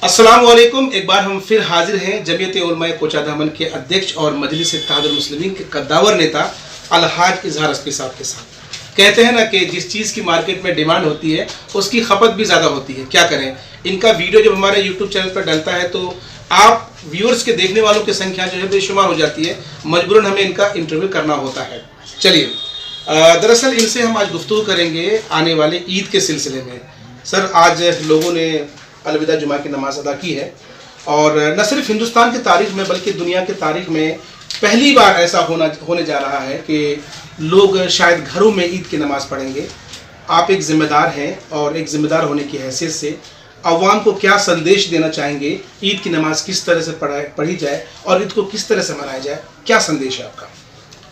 अस्सलाम वालेकुम। एक बार हम फिर हाजिर हैं जमीयत उलमाए कोचाधामन के अध्यक्ष और मजलिस इत्तेहादुल मुस्लिमीन के कद्दावर नेता अलहाज इजहार अस्फी साहब के साथ। कहते हैं ना कि जिस चीज़ की मार्केट में डिमांड होती है उसकी खपत भी ज़्यादा होती है। क्या करें, इनका वीडियो जब हमारे यूट्यूब चैनल पर डलता है तो आप व्यूअर्स के देखने वालों की संख्या जो है बेशुमार हो जाती है, मजबूरन हमें इनका इंटरव्यू करना होता है। चलिए, दरअसल इनसे हम आज गुफ्तगू करेंगे आने वाले ईद के सिलसिले में। सर, आज लोगों ने अलविदा जुमा की नमाज अदा की है और न सिर्फ हिंदुस्तान की तारीख में बल्कि दुनिया की तारीख में पहली बार ऐसा होने जा रहा है कि लोग शायद घरों में ईद की नमाज़ पढ़ेंगे। आप एक ज़िम्मेदार हैं और एक ज़िम्मेदार होने की हैसियत से अवाम को क्या संदेश देना चाहेंगे? ईद की नमाज़ किस तरह से पढ़ी जाए और ईद को किस तरह से मनाया जाए, क्या संदेश है आपका?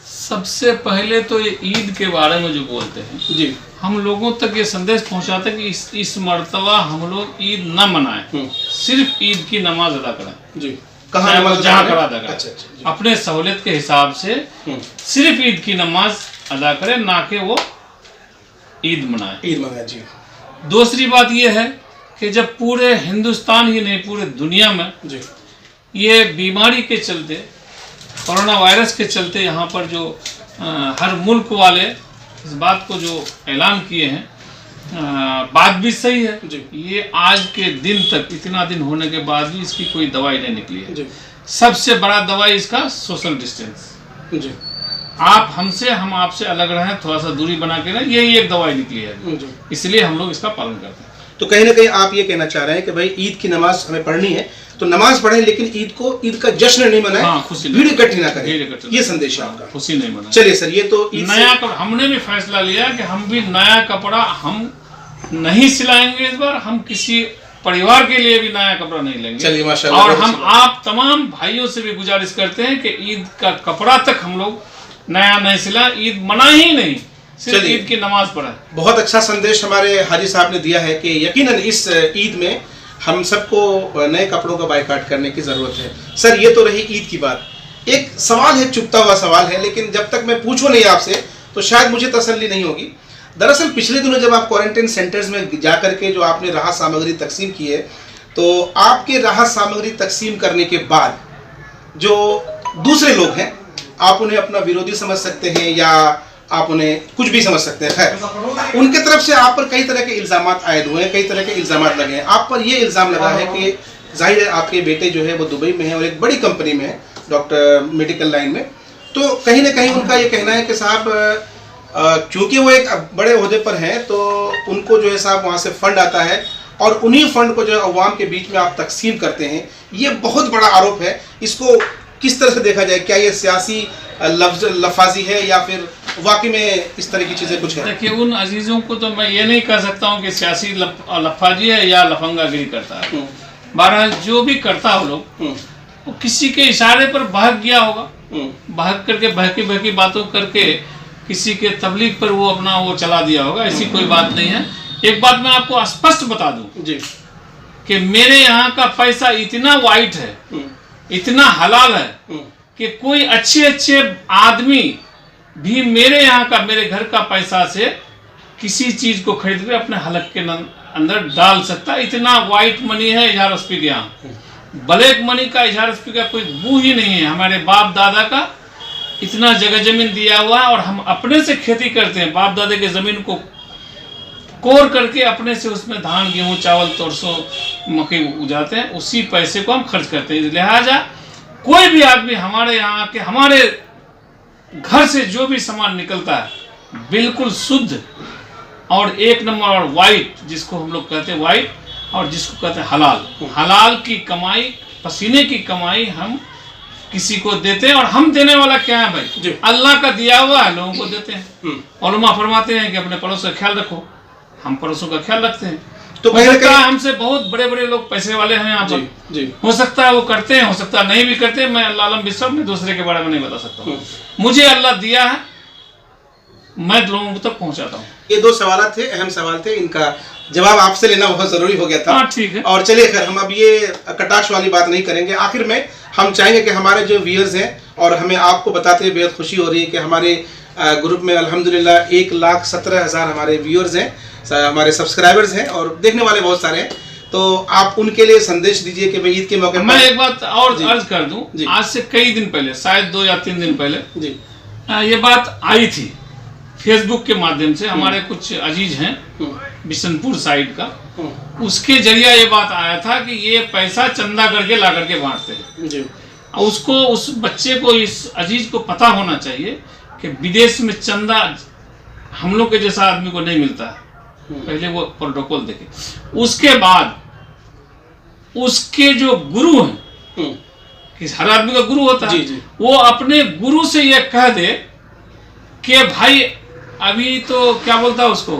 सबसे पहले तो ये ईद के बारे में जो बोलते हैं जी, हम लोगों तक ये संदेश पहुंचाते हैं कि इस मर्तबा हम लोग ईद न मनाएं, सिर्फ ईद की नमाज अदा करें। जी, कहाँ नमाज जहाँ करा अदा करें। अच्छा, अपने सहूलियत के हिसाब से सिर्फ ईद की नमाज अदा करें, ना कि वो ईद मनाए। जी। दूसरी बात ये है कि जब पूरे हिंदुस्तान ही नहीं पूरे दुनिया में जी, ये बीमारी के चलते, कोरोना वायरस के चलते यहाँ पर जो हर मुल्क वाले इस बात को जो ऐलान किए हैं, बात भी सही है जी। ये आज के दिन तक, इतना दिन होने के बाद भी इसकी कोई दवाई नहीं निकली है। जी, सबसे बड़ा दवाई इसका सोशल डिस्टेंस। जी, आप हमसे, हम आपसे अलग रहें, थोड़ा सा दूरी बना के रहें, यही एक दवाई निकली है। जी। इसलिए हम लोग इसका पालन करते हैं। तो कहीं ना कहीं आप ये कहना चाह रहे हैं कि भाई ईद की नमाज हमें पढ़नी है तो नमाज पढ़ें, लेकिन ईद का जश्न नहीं मनाएं, हाँ, खुशी भीड़ इकट्ठी ना करें। भीड़ इकट्ठी ये संदेश है आपका। खुशी नहीं मनाएं। चलिए सर, ये तो नया हमने भी फैसला लिया कि हम भी नया कपड़ा हम नहीं सिलाएंगे इस बार। हम किसी परिवार के लिए भी नया कपड़ा नहीं लेंगे। चलिए, माशाल्लाह। और हम आप तमाम भाइयों से भी गुजारिश करते हैं कि ईद का कपड़ा तक हम लोग नया नहीं सिला, ईद मना ही नहीं, सिर्फ ईद की नमाज पढ़े। बहुत अच्छा संदेश हमारे हाजी साहब ने दिया है कि यकीनन इस ईद में हम सबको नए कपड़ों का बायकाट करने की ज़रूरत है। सर, ये तो रही ईद की बात। एक सवाल है, चुभता हुआ सवाल है, लेकिन जब तक मैं पूछूं नहीं आपसे तो शायद मुझे तसल्ली नहीं होगी। दरअसल पिछले दिनों जब आप क्वारंटाइन सेंटर्स में जा करके जो आपने राहत सामग्री तकसीम की है, तो आपके राहत सामग्री तकसीम करने के बाद जो दूसरे लोग हैं, आप उन्हें अपना विरोधी समझ सकते हैं या आप उन्हें कुछ भी समझ सकते हैं, खैर, उनके तरफ से आप पर कई तरह के इल्ज़ामात आयद हुए हैं, कई तरह के इल्ज़ामात लगे हैं। आप पर ये इल्ज़ाम लगा है कि जाहिर है आपके बेटे जो है वो दुबई में है और एक बड़ी कंपनी में है, डॉक्टर मेडिकल लाइन में। तो कहीं ना कहीं उनका ये कहना है कि साहब क्योंकि वो एक बड़े ओहदे पर हैं तो उनको जो है साहब वहाँ से फंड आता है और उन्हीं फंड को जो है अवाम के बीच में आप तकसीम करते हैं। ये बहुत बड़ा आरोप है। इसको किस तरह से देखा जाए? क्या ये सियासी लफाजी है या फिर वाकई में इस तरह की चीज़ें कुछ है? देखिए, उन अजीज़ों को तो मैं ये नहीं कह सकता हूँ कि सियासी लफाजी है या लफंगागिरी करता है। बहरहाल जो भी करता हो लोग, वो किसी के इशारे पर बहक गया होगा, बहक करके बहकी बातों करके किसी के तबलीग पर वो अपना वो चला दिया होगा। ऐसी कोई बात नहीं है। एक बात मैं आपको स्पष्ट बता दूं जी कि मेरे यहाँ का पैसा इतना वाइट है, इतना हलाल है कि कोई अच्छे आदमी भी मेरे यहाँ का, मेरे घर का पैसा से किसी चीज को खरीद कर अपने हलक के अंदर डाल सकता है। इतना वाइट मनी है इजहार अस्फी के यहाँ। ब्लैक मनी का, इजहार अस्फी का कोई बू ही नहीं है। हमारे बाप दादा का इतना जगह जमीन दिया हुआ है और हम अपने से खेती करते हैं। बाप दादा के जमीन को कोर करके अपने से उसमें धान, गेहूं, चावल, सरसों, मकई उगाते हैं। उसी पैसे को हम खर्च करते हैं। लिहाजा कोई भी आदमी हमारे यहाँ के, हमारे घर से जो भी सामान निकलता है बिल्कुल शुद्ध और एक नंबर और वाइट, जिसको हम लोग कहते हैं वाइट, और जिसको कहते हैं हलाल। हलाल की कमाई, पसीने की कमाई हम किसी को देते हैं। और हम देने वाला क्या है भाई? अल्लाह का दिया हुआ है, लोगों को देते हैं। उलमा फरमाते हैं कि अपने पड़ोस का ख्याल रखो। हम पड़ोसों का ख्याल रखते हैं। तो हो सकता है हमसे बहुत बड़े बड़े लोग, पैसे वाले हैं यहाँ पर, हो सकता है वो करते हैं, हो सकता है नहीं भी करते। मैं अल्लाह आलम बिस्वा में दूसरे के बारे में नहीं बता सकता। मुझे अल्लाह दिया है, मैं लोगों तक पहुँचाता हूँ। ये दो सवाल थे, अहम सवाल थे, इनका जवाब आपसे लेना बहुत जरूरी हो गया था। हाँ, ठीक है। और चलिए, खैर, हम अब ये कटाक्ष वाली बात नहीं करेंगे। आखिर में हम चाहेंगे कि हमारे जो व्यूअर्स हैं, और हमें आपको बताते हुए बेहद खुशी हो रही है कि हमारे ग्रुप में अल्हम्दुलिल्लाह 1,17,000 हमारे व्यूअर्स हैं, हमारे सब्सक्राइबर्स हैं और देखने वाले बहुत सारे हैं। तो आप उनके लिए संदेश दीजिए कि भाई ईद के मौके पर। मैं एक बात और अर्ज कर दूं, जी। आज से कई दिन पहले, शायद 2 या 3 दिन पहले जी ये बात आई थी फेसबुक के माध्यम से। हमारे कुछ अजीज हैं बिशनपुर साइड का, उसके जरिए ये बात आया था कि ये पैसा चंदा करके ला करके बांटते हैं जी। उसको, उस बच्चे को, इस अजीज को पता होना चाहिए कि विदेश में चंदा हम लोग के जैसा आदमी को नहीं मिलता है। पहले वो प्रोटोकॉल देखे, उसके बाद उसके जो गुरु हैं, कि हर आदमी का गुरु होता है, वो अपने गुरु से ये कह दे कि भाई अभी तो क्या बोलता है उसको,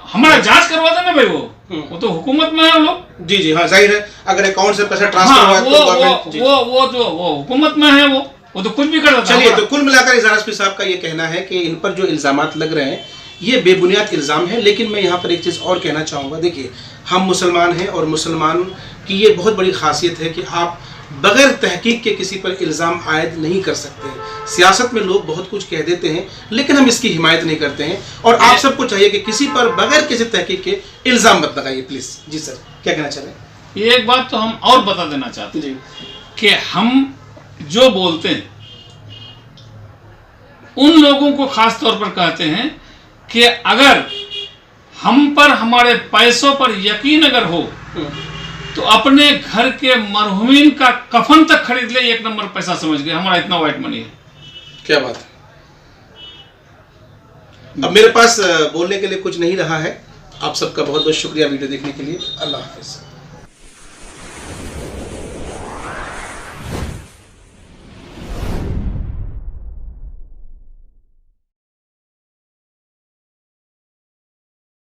हमारा जांच करवा देना भाई, वो तो हुकूमत में है हम लोग। जी जी हाँ, जाहिर है अगर अकाउंट से पैसा ट्रांसफर हुआ तो गवर्नमेंट, वो हुकूमत में है, वो तो कुछ भी कर देता है। चलिए, तो कुल मिलाकर इजहार हस्बी साहब का ये कहना है कि इन पर जो इल्जामात लग रहे हैं ये बेबुनियाद इल्ज़ाम है। लेकिन मैं यहाँ पर एक चीज़ और कहना चाहूँगा, देखिए हम मुसलमान हैं और मुसलमान की ये बहुत बड़ी खासियत है कि आप बगैर तहकीक के किसी पर इल्ज़ाम आयद नहीं कर सकते। सियासत में लोग बहुत कुछ कह देते हैं लेकिन हम इसकी हिमायत नहीं करते हैं, और आप सबको चाहिए कि किसी पर बगैर किसी तहकीक के इल्ज़ाम मत लगाइए प्लीज़। जी सर, क्या कहना चाह रहे हैं? ये एक बात तो हम और बता देना चाहते हैं कि हम जो बोलते हैं उन लोगों को खास तौर पर कहते हैं कि अगर हम पर, हमारे पैसों पर यकीन अगर हो तो अपने घर के मरहुमीन का कफन तक खरीद ले, 1 नंबर पैसा समझ गए, हमारा इतना व्हाइट मनी है। क्या बात है। अब मेरे पास बोलने के लिए कुछ नहीं रहा है। आप सबका बहुत बहुत शुक्रिया वीडियो देखने के लिए। अल्लाह हाफिज।